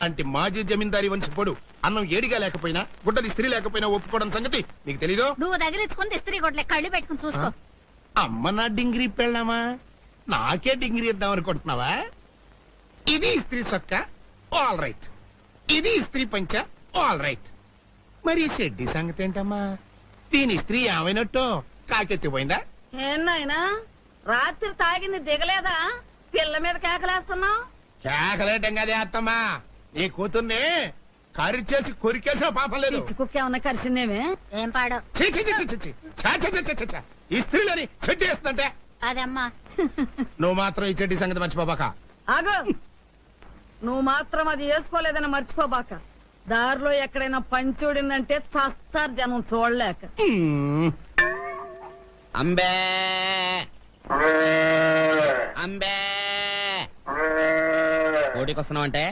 నీలాంటి మాజీ జమీందారి వంశపోడు అన్నం ఏడిగా లేకపోయినా గుడ్డది స్త్రీ లేకపోయినా ఒప్పుకోవడం సంగతి నీకు తెలీదు. నువ్వు తగిలించుకుని ఇస్త్రీ కొట్లే కళ్ళు పెట్టుకుని చూసుకో. అమ్మ నా డింగిరీ పెళ్ళామా, నాకే డింగిరీ ఇద్దాం అనుకుంటున్నావా? ఇది ఇస్త్రీ చొక్క, ఆల్ రైట్. ఇది ఇస్త్రీ పంచ, ఆల్ రైట్. మరి షెడ్డి సంగతి ఏంటమ్మా? దీని స్త్రీ ఏమైనట్టు కాకెత్తిపోయిందా? ఏనాయనా రాత్రి తాగింది దిగలేదా? పిల్ల మీద కేకలేస్తున్నావు. కేకలేటం కదే అత్తమ్మా, నీ కూతుర్ని కరిచేసి కొరికేసిన పాపం లేదు. కుక్క ఏమన్నా కరిసిందేమే? ఏం పాడో ఛీ, ఛీ, ఛీ, ఛీ, ఛీ, ఛీ. ఛా, ఛా, ఛా, ఛా, ఛా, ఛా. ఈ స్త్రీలని చెడ్డి వేస్తుందంటే అదమ్మా. నువ్వు మాత్రం ఈ చెడ్డి సంగతి మర్చిపోబాక. ఆగు, నువ్వు మాత్రం అది వేసుకోలేదని మర్చిపోబాక. దారిలో ఎక్కడైనా పంచూడిందంటే చస్తారు జనం చూడలేక. అంబే అంబే కోడికి వస్తున్నావు అంటే